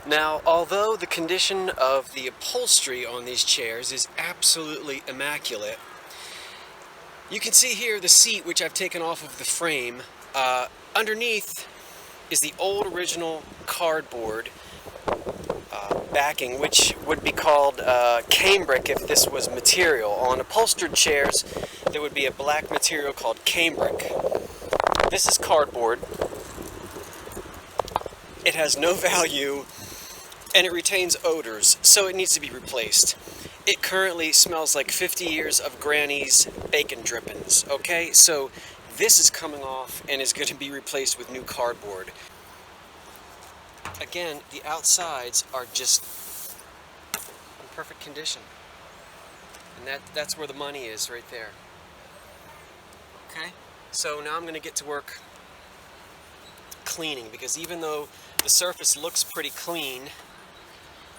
Now, although the condition of the upholstery on these chairs is absolutely immaculate, you can see here the seat, which I've taken off of the frame. Underneath is the old original cardboard backing, which would be called cambric if this was material. On upholstered chairs, there would be a black material called cambric. This is cardboard. It has no value, and it retains odors, so it needs to be replaced. It currently smells like 50 years of Granny's bacon drippings, okay? So this is coming off and is going to be replaced with new cardboard. Again, the outsides are just in perfect condition. And that's where the money is, right there. Okay? So now I'm going to get to work cleaning, because even though the surface looks pretty clean,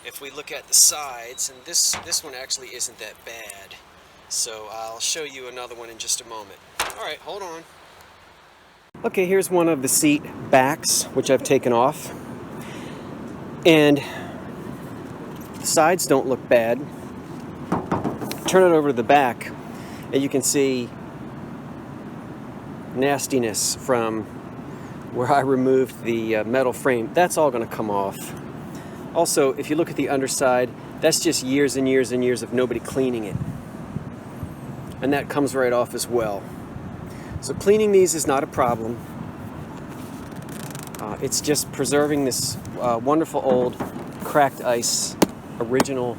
if we look at the sides, and this one actually isn't that bad. So I'll show you another one in just a moment. Alright, hold on. Okay, here's one of the seat backs, which I've taken off. And the sides don't look bad. Turn it over to the back, and you can see nastiness from where I removed the metal frame. That's all going to come off. Also, if you look at the underside, that's just years and years and years of nobody cleaning it. And that comes right off as well. So cleaning these is not a problem. It's just preserving this wonderful old cracked ice original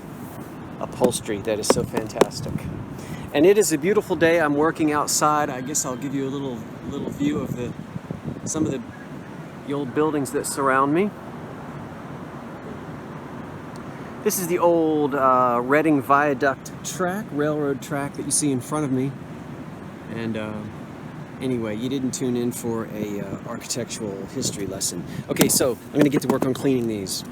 upholstery that is so fantastic. And it is a beautiful day. I'm working outside. I guess I'll give you a little view of some of the old buildings that surround me. This is the old Reading Viaduct track, railroad track that you see in front of me. And anyway, you didn't tune in for a architectural history lesson. Okay, so I'm going to get to work on cleaning these.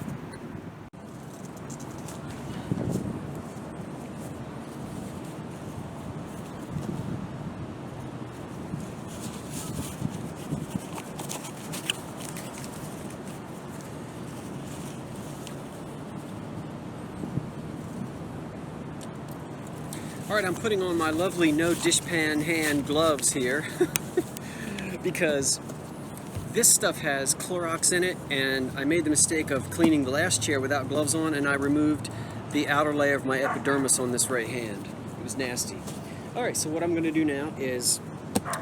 Alright, I'm putting on my lovely no dishpan hand gloves here because this stuff has Clorox in it, and I made the mistake of cleaning the last chair without gloves on, and I removed the outer layer of my epidermis on this right hand. It was nasty. Alright, so what I'm going to do now is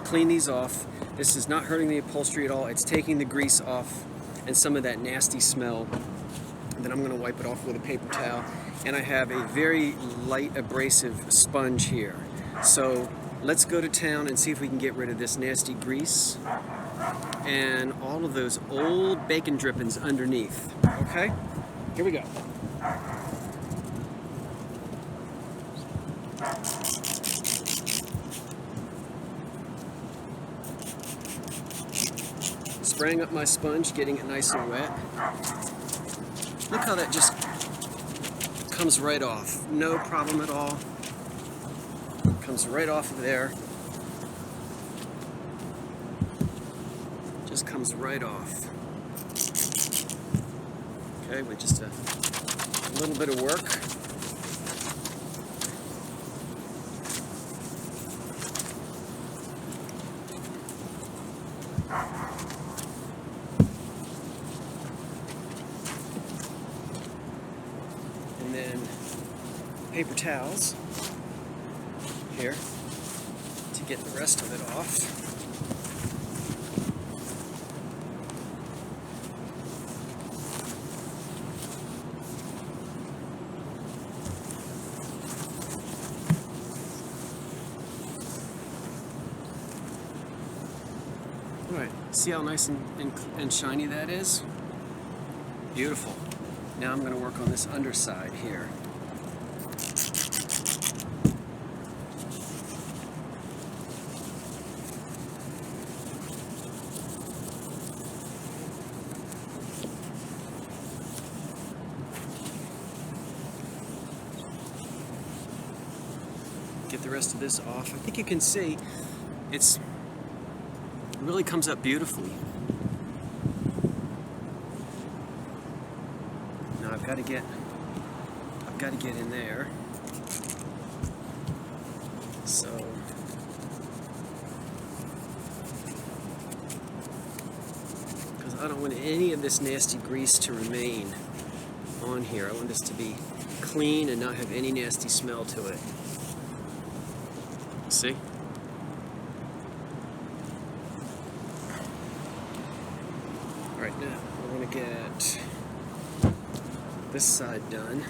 clean these off. This is not hurting the upholstery at all. It's taking the grease off and some of that nasty smell. And then I'm going to wipe it off with a paper towel. And I have a very light abrasive sponge here. So let's go to town and see if we can get rid of this nasty grease and all of those old bacon drippings underneath. Okay? Here we go. Spraying up my sponge, getting it nice and wet. Look how that just comes right off. No problem at all. Comes right off of there. Just comes right off. Okay, with just a little bit of work. And then paper towels here to get the rest of it off. Alright, see how nice and shiny that is? Beautiful. Now I'm going to work on this underside here. Get the rest of this off. I think you can see it really comes up beautifully. I've got to get in there. So because I don't want any of this nasty grease to remain on here. I want this to be clean and not have any nasty smell to it. See? Right now, we're going to get this side done.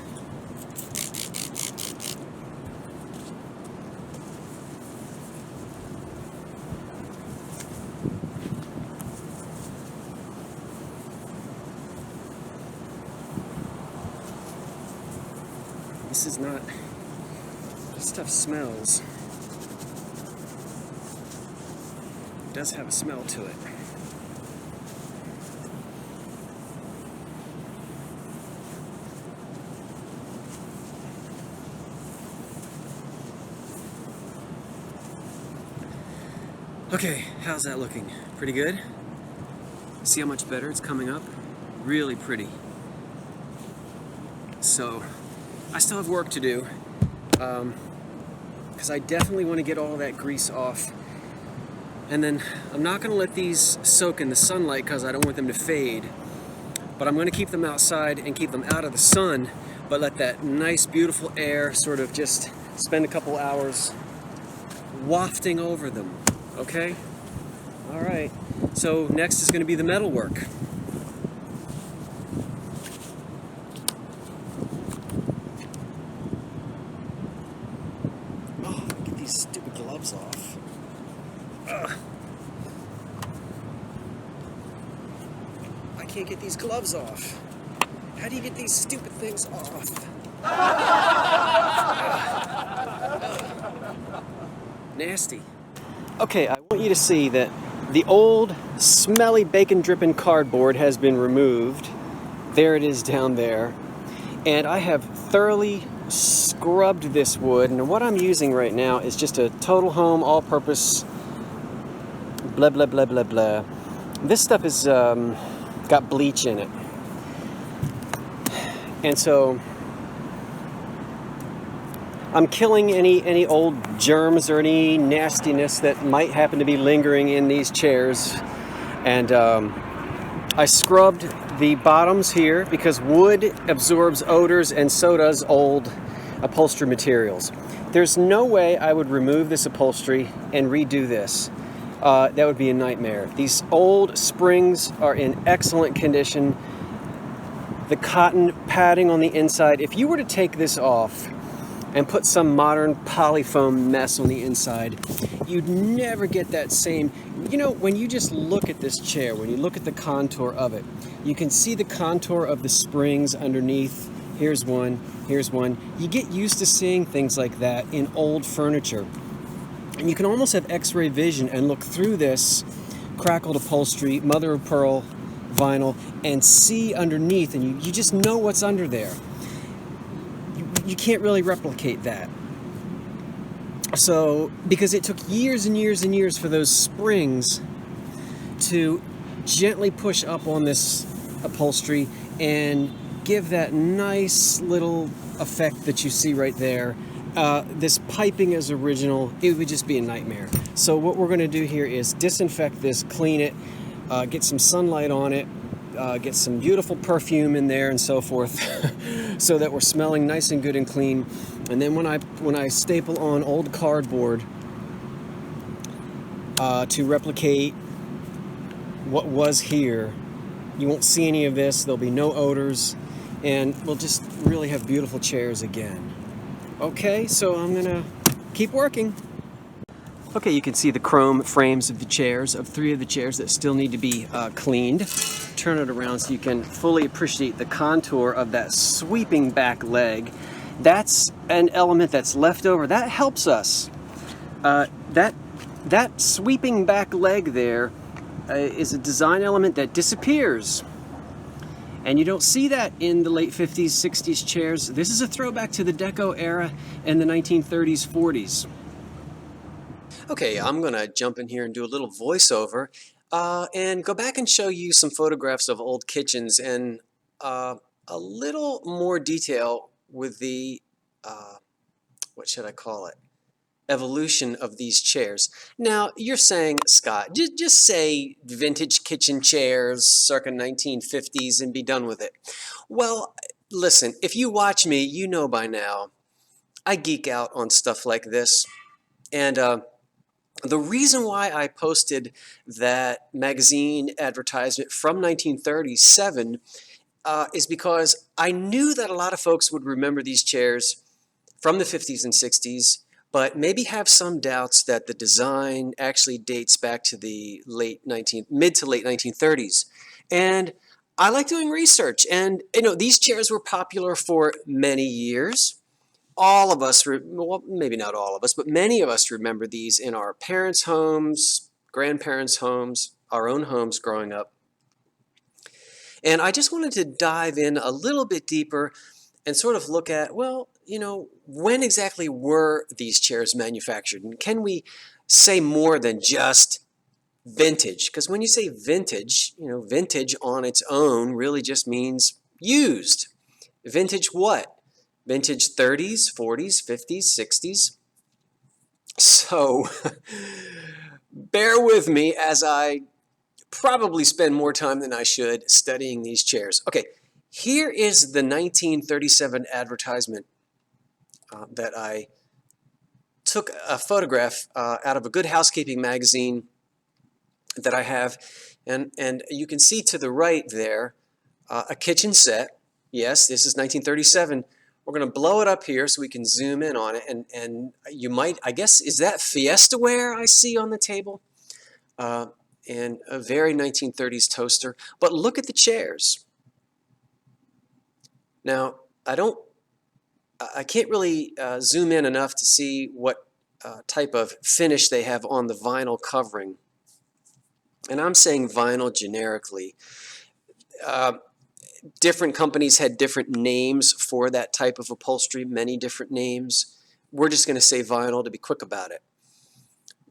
This is not, this stuff smells. It does have a smell to it. Okay, how's that looking? Pretty good? See how much better it's coming up? Really pretty. So, I still have work to do, because I definitely want to get all that grease off. And then I'm not going to let these soak in the sunlight because I don't want them to fade. But I'm going to keep them outside and keep them out of the sun, but let that nice, beautiful air sort of just spend a couple hours wafting over them. Okay? All right. So next is going to be the metalwork. Oh, get these stupid gloves off. Ugh. I can't get these gloves off. How do you get these stupid things off? Nasty. Okay, I want you to see that the old smelly bacon dripping cardboard has been removed. There it is down there. And I have thoroughly scrubbed this wood, and what I'm using right now is just a Total Home all-purpose blah blah blah blah blah. This stuff is got bleach in it. And so I'm killing any old germs or any nastiness that might happen to be lingering in these chairs. And I scrubbed the bottoms here because wood absorbs odors and so does old upholstery materials. There's no way I would remove this upholstery and redo this. That would be a nightmare. These old springs are in excellent condition. The cotton padding on the inside, if you were to take this off and put some modern polyfoam mess on the inside, you'd never get that same, you know, when you just look at this chair, when you look at the contour of it, you can see the contour of the springs underneath. Here's one, here's one. You get used to seeing things like that in old furniture. And you can almost have x-ray vision and look through this crackled upholstery, mother of pearl vinyl, and see underneath, and you just know what's under there. You can't really replicate that. So, because it took years and years and years for those springs to gently push up on this upholstery and give that nice little effect that you see right there. This piping is original. It would just be a nightmare. So what we're going to do here is disinfect this, clean it, get some sunlight on it, get some beautiful perfume in there and so forth, so that we're smelling nice and good and clean. And then when I staple on old cardboard to replicate what was here, you won't see any of this. There'll be no odors, and we'll just really have beautiful chairs again. Okay, so I'm gonna keep working. Okay, you can see the chrome frames of the chairs, of 3 of the chairs that still need to be cleaned. Turn it around so you can fully appreciate the contour of that sweeping back leg. That's an element that's left over. That helps us. That sweeping back leg there is a design element that disappears. And you don't see that in the late 50s, 60s chairs. This is a throwback to the Deco era and the 1930s, 40s. Okay, I'm gonna jump in here and do a little voiceover and go back and show you some photographs of old kitchens, and a little more detail with the, what should I call it, evolution of these chairs. Now, you're saying, Scott, just say vintage kitchen chairs circa 1950s and be done with it. Well, listen, if you watch me, you know by now, I geek out on stuff like this. And the reason why I posted that magazine advertisement from 1937 is because I knew that a lot of folks would remember these chairs from the 50s and 60s, but maybe have some doubts that the design actually dates back to the mid to late 1930s. And I like doing research, and these chairs were popular for many years. All of us, well, maybe not all of us, but many of us remember these in our parents' homes, grandparents' homes, our own homes growing up. And I just wanted to dive in a little bit deeper and sort of look at, well, when exactly were these chairs manufactured? And can we say more than just vintage? Because when you say vintage, vintage on its own really just means used. Vintage what? Vintage 30s, 40s, 50s, 60s? So bear with me as I probably spend more time than I should studying these chairs. Okay, here is the 1937 advertisement that I took a photograph out of a Good Housekeeping magazine that I have, and you can see to the right there a kitchen set. Yes, this is 1937. We're going to blow it up here so we can zoom in on it, and you might, I guess, is that Fiesta ware I see on the table? And a very 1930s toaster. But look at the chairs. Now, I can't really zoom in enough to see what type of finish they have on the vinyl covering. And I'm saying vinyl generically. Different companies had different names for that type of upholstery, many different names. We're just going to say vinyl to be quick about it.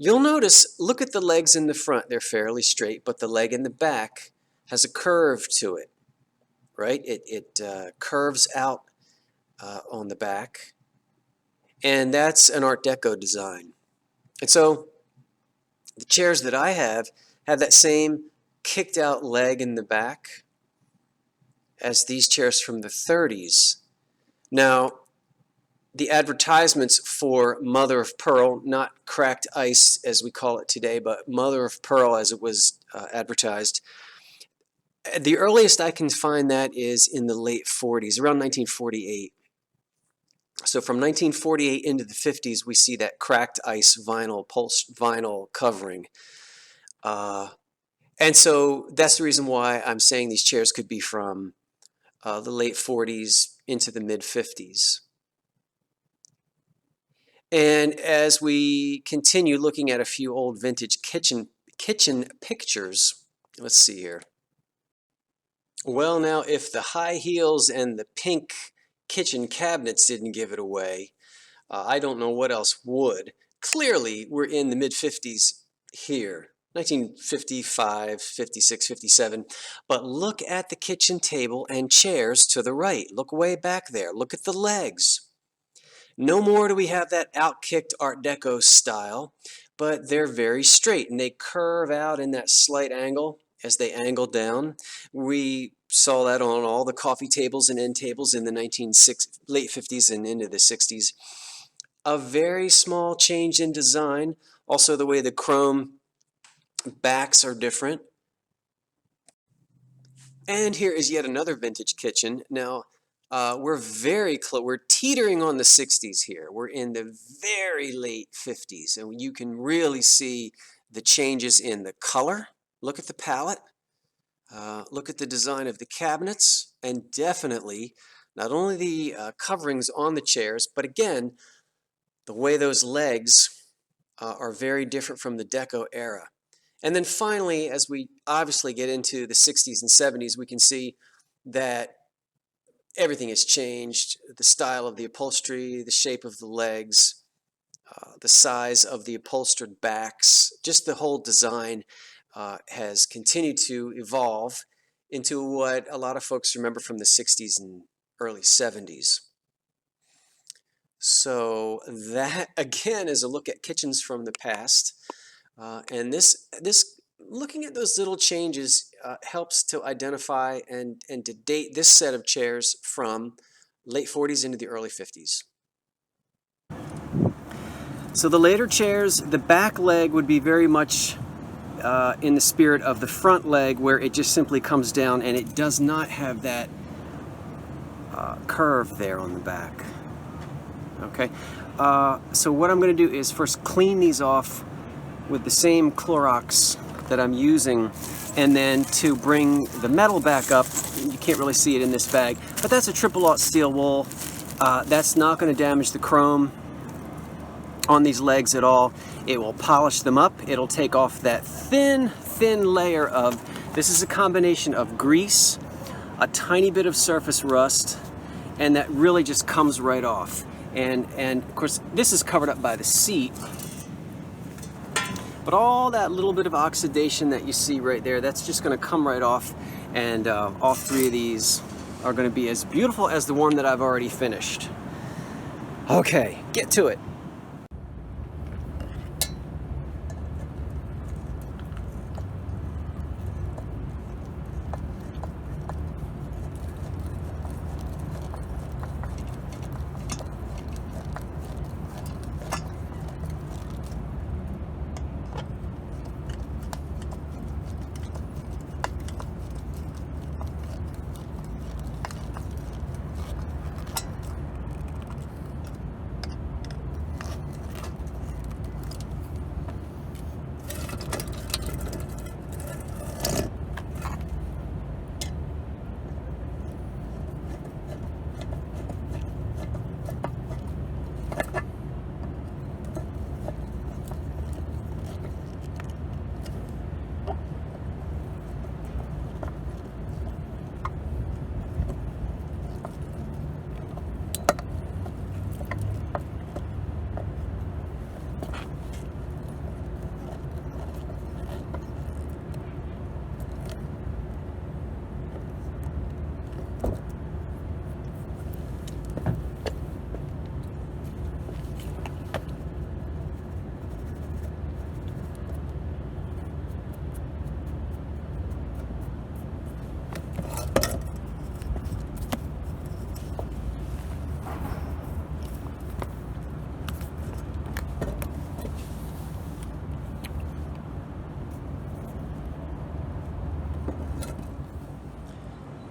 You'll notice, look at the legs in the front. They're fairly straight, but the leg in the back has a curve to it, right? It curves out on the back, and that's an Art Deco design. And so the chairs that I have that same kicked out leg in the back as these chairs from the 30s. Now, the advertisements for Mother of Pearl, not cracked ice as we call it today, but Mother of Pearl as it was advertised. The earliest I can find that is in the late 40s, around 1948. So from 1948 into the 50s, we see that cracked ice vinyl covering. And so that's the reason why I'm saying these chairs could be from the late 40s into the mid 50s. And as we continue looking at a few old vintage kitchen pictures, let's see here. Well, now, if the high heels and the pink kitchen cabinets didn't give it away, I don't know what else would. Clearly, we're in the mid-50s here, 1955, 56, 57. But look at the kitchen table and chairs to the right. Look way back there. Look at the legs. No more do we have that outkicked Art Deco style, but they're very straight and they curve out in that slight angle as they angle down. We saw that on all the coffee tables and end tables in the late 50s and into the 60s. A very small change in design. Also, the way the chrome backs are different. And here is yet another vintage kitchen. Now, we're very close. We're teetering on the 60s here. We're in the very late 50s, and you can really see the changes in the color. Look at the palette. Look at the design of the cabinets, and definitely not only the coverings on the chairs, but again, the way those legs are very different from the Deco era. And then finally, as we obviously get into the 60s and 70s, we can see that everything has changed. The style of the upholstery, the shape of the legs, the size of the upholstered backs, just the whole design has continued to evolve. into what a lot of folks remember from the 60s and early 70s. So that again is a look at kitchens from the past, and this looking at those little changes helps to identify and to date this set of chairs from late 40s into the early 50s. So the later chairs, the back leg would be very much in the spirit of the front leg, where it just simply comes down and it does not have that curve there on the back. Okay, so what I'm going to do is first clean these off with the same Clorox that I'm using, and then to bring the metal back up. You can't really see it in this bag, but that's a triple-aught steel wool. That's not going to damage the chrome on these legs at all. It will polish them up. It'll take off that thin layer of, this is a combination of grease, a tiny bit of surface rust, and that really just comes right off. And of course, this is covered up by the seat, but all that little bit of oxidation that you see right there, that's just going to come right off, and all three of these are going to be as beautiful as the one that I've already finished. Okay, get to it.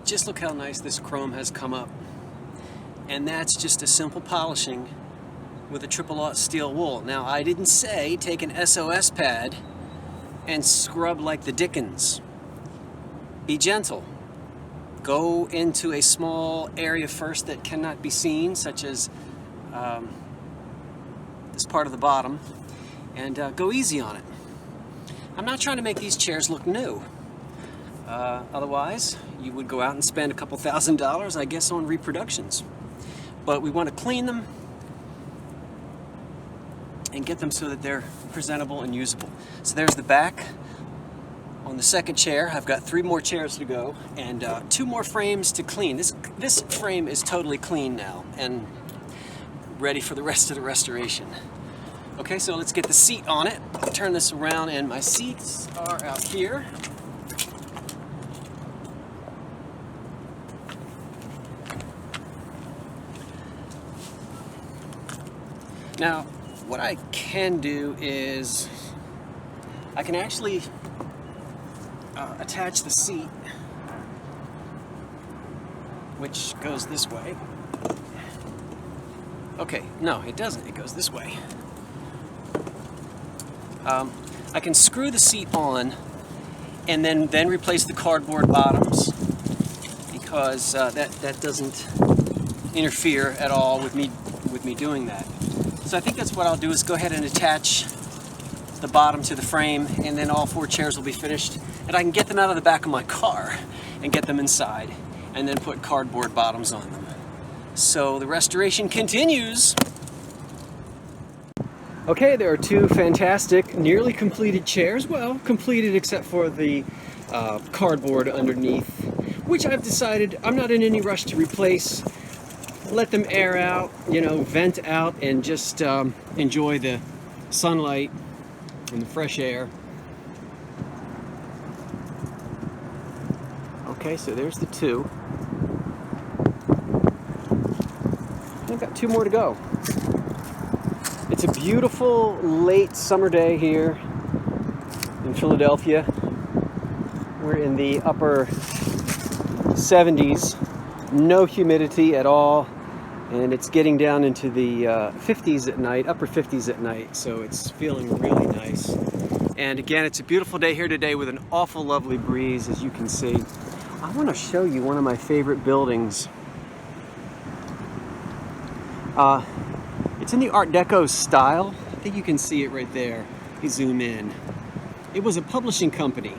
Just look how nice this chrome has come up. And that's just a simple polishing with a triple-aught steel wool. Now, I didn't say take an SOS pad and scrub like the dickens. Be gentle. Go into a small area first that cannot be seen, such as this part of the bottom, and go easy on it. I'm not trying to make these chairs look new. Otherwise, you would go out and spend a couple $1,000s, I guess, on reproductions. But we want to clean them and get them so that they're presentable and usable. So there's the back. On the second chair, I've got 3 more chairs to go and 2 more frames to clean. This frame is totally clean now and ready for the rest of the restoration. Okay, so let's get the seat on it. I'll turn this around, and my seats are out here. Now, what I can do is I can actually attach the seat, which goes this way. Okay, no, it doesn't. It goes this way. I can screw the seat on and then replace the cardboard bottoms, because that doesn't interfere at all with me doing that. So I think that's what I'll do, is go ahead and attach the bottom to the frame, and then all 4 chairs will be finished, and I can get them out of the back of my car and get them inside, and then put cardboard bottoms on them. So the restoration continues. Okay, there are 2 fantastic, nearly completed chairs. Well, completed except for the cardboard underneath, which I've decided I'm not in any rush to replace. Let them air out, you know, vent out, and just enjoy the sunlight and the fresh air. Okay, so there's the two. I've got two more to go. It's a beautiful late summer day here in Philadelphia. We're in the upper 70s, no humidity at all, and it's getting down into the 50s at night, upper 50s at night, so it's feeling really nice. And again, it's a beautiful day here today with an awful lovely breeze, as you can see. I want to show you one of my favorite buildings. It's in the Art Deco style. I think you can see it right there. If you zoom in. It was a publishing company.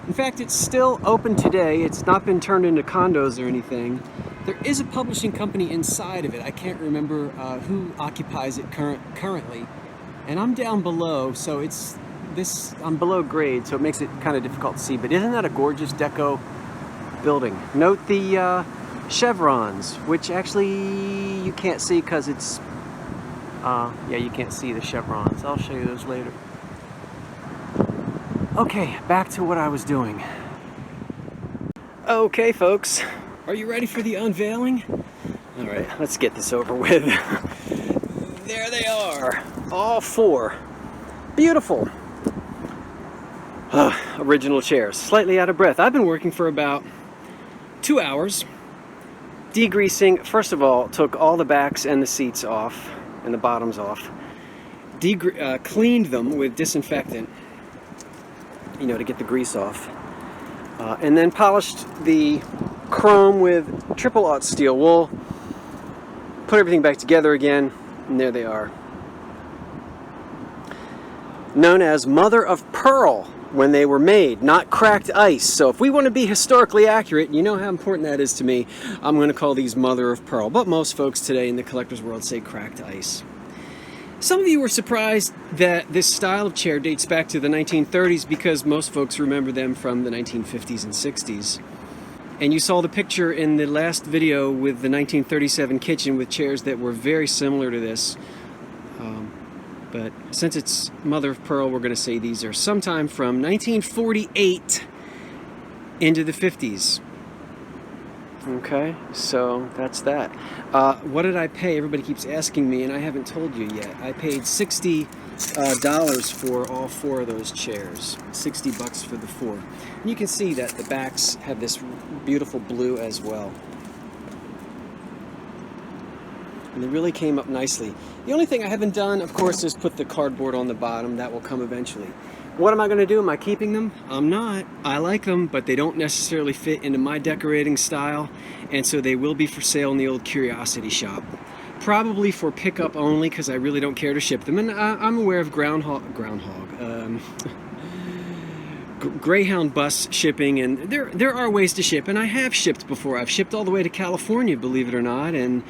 In fact, it's still open today. It's not been turned into condos or anything. There is a publishing company inside of it. I can't remember who occupies it currently. And I'm down below, so I'm below grade, so it makes it kind of difficult to see. But isn't that a gorgeous deco building? Note the chevrons, which actually you can't see because it's yeah, you can't see the chevrons. I'll show you those later. Okay, back to what I was doing. Okay, folks, are you ready for the unveiling? All right, let's get this over with. There they are, all four. Beautiful. Original chairs. Slightly out of breath. I've been working for about 2 hours. Degreasing, first of all, took all the backs and the seats off and the bottoms off. Cleaned them with disinfectant, you know, to get the grease off. And then polished the chrome with triple aught steel wool. Put everything back together again, and there they are. Known as mother of pearl when they were made, not cracked ice. So if we want to be historically accurate, you know how important that is to me, I'm going to call these mother of pearl. But most folks today in the collector's world say cracked ice. Some of you were surprised that this style of chair dates back to the 1930s because most folks remember them from the 1950s and 60s. And you saw the picture in the last video with the 1937 kitchen with chairs that were very similar to this. But since it's mother of pearl, we're going to say these are sometime from 1948 into the 50s. Okay, so that's that. What did I pay? Everybody keeps asking me, and I haven't told you yet. I paid $60 for all four of those chairs. $60 for the four. And you can see that the backs have this beautiful blue as well. And they really came up nicely. The only thing I haven't done, of course, is put the cardboard on the bottom. That will come eventually. What am I going to do? Am I keeping them? I'm not. I like them, but they don't necessarily fit into my decorating style, and so they will be for sale in the old curiosity shop. Probably for pickup only, because I really don't care to ship them. And I'm aware of Greyhound bus shipping, and there are ways to ship, and I have shipped before. I've shipped all the way to California, believe it or not, and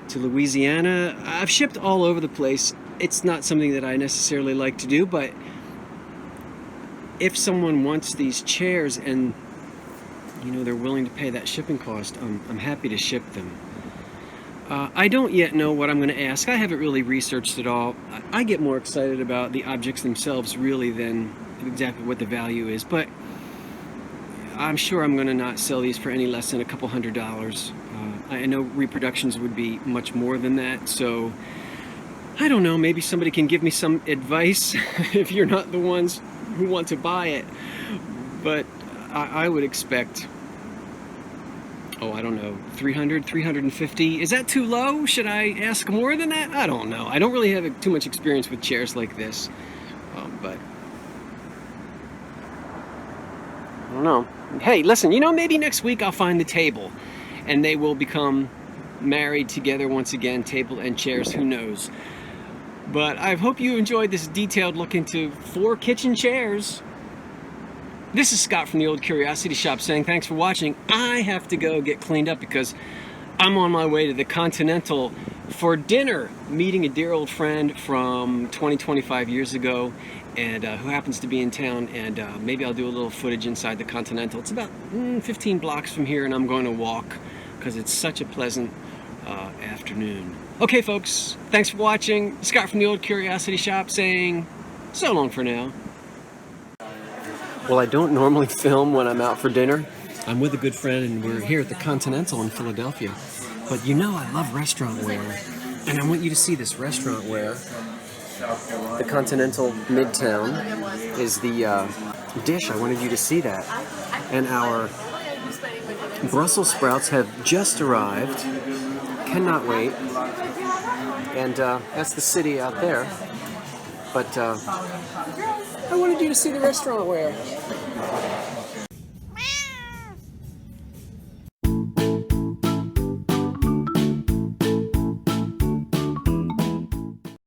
to Louisiana. I've shipped all over the place. It's not something that I necessarily like to do, but if someone wants these chairs and, you know, they're willing to pay that shipping cost, I'm happy to ship them. I don't yet know what I'm going to ask. I haven't really researched it all. I get more excited about the objects themselves really than exactly what the value is, but I'm sure I'm going to not sell these for any less than a couple $100. I know reproductions would be much more than that, so I don't know, maybe somebody can give me some advice if you're not the ones who want to buy it. But I would expect, oh, I don't know, 300, 350. Is that too low? Should I ask more than that? I don't know. I don't really have too much experience with chairs like this, but I don't know. Hey, listen, you know, maybe next week I'll find the table and they will become married together once again, table and chairs, who knows. But I hope you enjoyed this detailed look into 4 kitchen chairs. This is Scott from the Old Curiosity Shop saying thanks for watching. I have to go get cleaned up because I'm on my way to the Continental for dinner, meeting a dear old friend from 25 years ago. and who happens to be in town, and maybe I'll do a little footage inside the Continental. It's about 15 blocks from here, and I'm going to walk because it's such a pleasant afternoon. Okay, folks, thanks for watching. Scott from the Old Curiosity Shop saying so long for now. Well, I don't normally film when I'm out for dinner. I'm with a good friend, and we're here at the Continental in Philadelphia. But you know I love restaurant wear, and I want you to see this restaurant wear. The Continental Midtown is the dish. I wanted you to see that. And our Brussels sprouts have just arrived. Cannot wait. And that's the city out there. But I wanted you to see the restaurant wear.